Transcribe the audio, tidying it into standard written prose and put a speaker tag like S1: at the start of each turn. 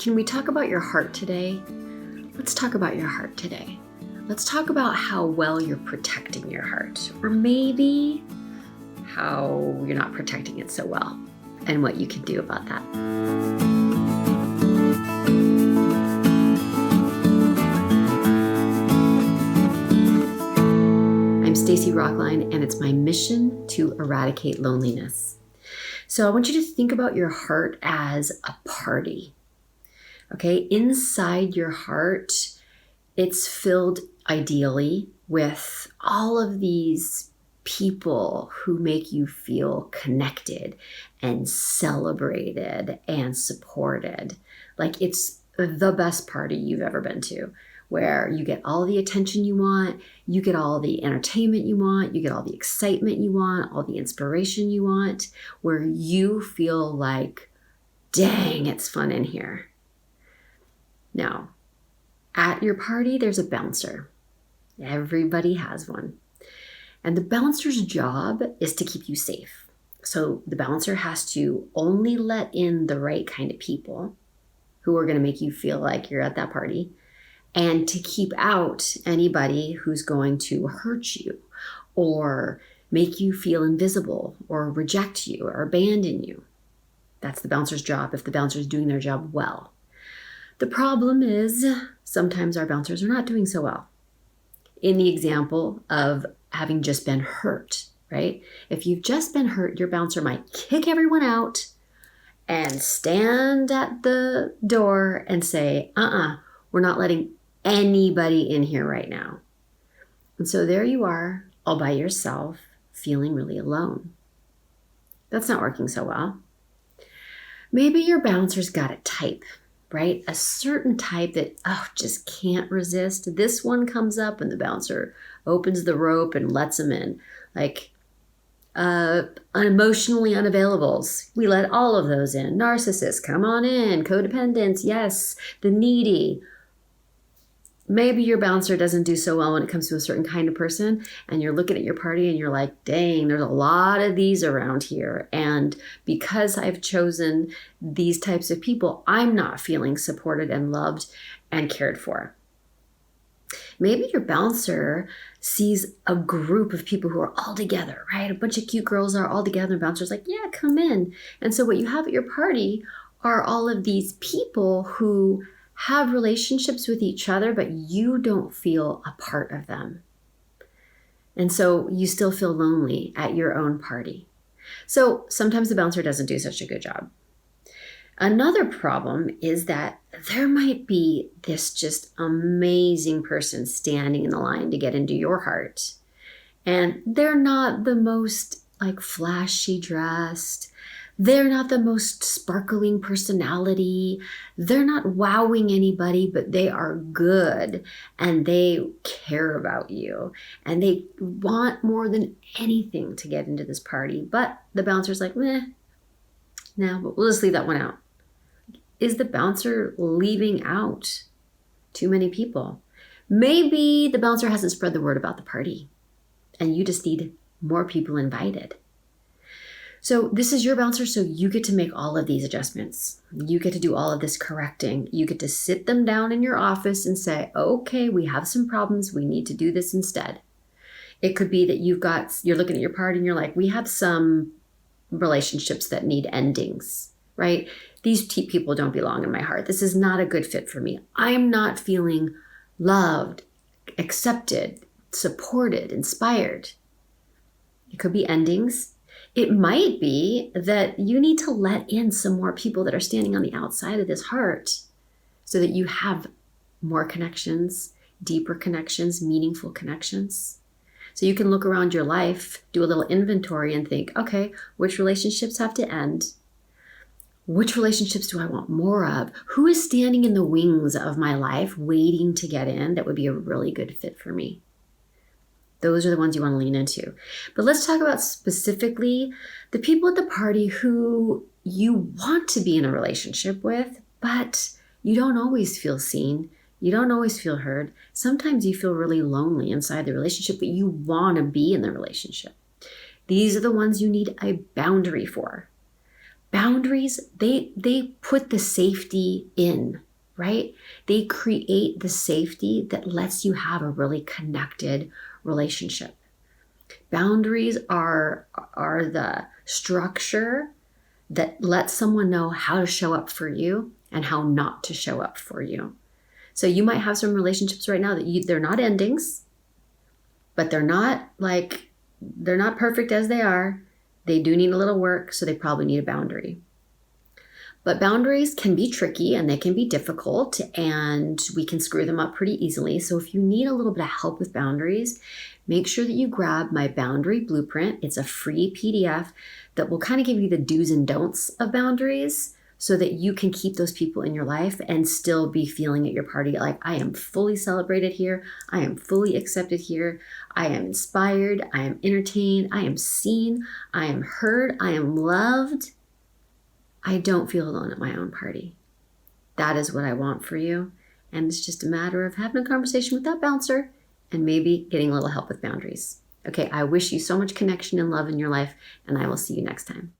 S1: Can we talk about your heart today? Let's talk about your heart today. Let's talk about how well you're protecting your heart, or maybe how you're not protecting it so well, and what you can do about that. I'm Stacy Rocklein, and it's my mission to eradicate loneliness. So I want you to think about your heart as a party. Okay, inside your heart, it's filled ideally with all of these people who make you feel connected and celebrated and supported. Like it's the best party you've ever been to, where you get all the attention you want, you get all the entertainment you want, you get all the excitement you want, all the inspiration you want, where you feel like, dang, it's fun in here. Now, at your party, there's a bouncer. Everybody has one. And the bouncer's job is to keep you safe. So the bouncer has to only let in the right kind of people who are going to make you feel like you're at that party, and to keep out anybody who's going to hurt you or make you feel invisible or reject you or abandon you. That's the bouncer's job if the bouncer's doing their job well. The problem is sometimes our bouncers are not doing so well. In the example of having just been hurt, right? If you've just been hurt, your bouncer might kick everyone out and stand at the door and say, we're not letting anybody in here right now. And so there you are, all by yourself, feeling really alone. That's not working so well. Maybe your bouncer's got a type, right? A certain type that, just can't resist. This one comes up and the bouncer opens the rope and lets them in. Like emotionally unavailables. We let all of those in. Narcissists, come on in. Codependents, yes. The needy. Maybe your bouncer doesn't do so well when it comes to a certain kind of person, and you're looking at your party and you're like, dang, there's a lot of these around here. And because I've chosen these types of people, I'm not feeling supported and loved and cared for. Maybe your bouncer sees a group of people who are all together, right? A bunch of cute girls are all together, and bouncer's like, yeah, come in. And so what you have at your party are all of these people who have relationships with each other, but you don't feel a part of them. And so you still feel lonely at your own party. So sometimes the bouncer doesn't do such a good job. Another problem is that there might be this just amazing person standing in the line to get into your heart. And they're not the most flashy dressed. They're not the most sparkling personality. They're not wowing anybody, but they are good and they care about you. And they want more than anything to get into this party. But the bouncer's like, no, but we'll just leave that one out. Is the bouncer leaving out too many people? Maybe the bouncer hasn't spread the word about the party and you just need more people invited. So this is your bouncer, so you get to make all of these adjustments. You get to do all of this correcting. You get to sit them down in your office and say, okay, we have some problems. We need to do this instead. It could be that you're looking at your party and you're like, we have some relationships that need endings, right? These people don't belong in my heart. This is not a good fit for me. I'm not feeling loved, accepted, supported, inspired. It could be endings. It might be that you need to let in some more people that are standing on the outside of this heart so that you have more connections, deeper connections, meaningful connections. So you can look around your life, do a little inventory and think, okay, which relationships have to end? Which relationships do I want more of? Who is standing in the wings of my life waiting to get in that would be a really good fit for me? Those are the ones you want to lean into. But let's talk about specifically the people at the party who you want to be in a relationship with, but you don't always feel seen. You don't always feel heard. Sometimes you feel really lonely inside the relationship, but you want to be in the relationship. These are the ones you need a boundary for. Boundaries, they put the safety in, right? They create the safety that lets you have a really connected relationship. Boundaries are the structure that lets someone know how to show up for you and how not to show up for you. So you might have some relationships right now that they're not endings, but they're not perfect as they are. They do need a little work, so they probably need a boundary. But boundaries can be tricky and they can be difficult, and we can screw them up pretty easily. So if you need a little bit of help with boundaries, make sure that you grab my boundary blueprint. It's a free PDF that will kind of give you the do's and don'ts of boundaries so that you can keep those people in your life and still be feeling at your party like, I am fully celebrated here. I am fully accepted here. I am inspired. I am entertained. I am seen. I am heard. I am loved. I don't feel alone at my own party. That is what I want for you. And it's just a matter of having a conversation with that bouncer and maybe getting a little help with boundaries. Okay, I wish you so much connection and love in your life, and I will see you next time.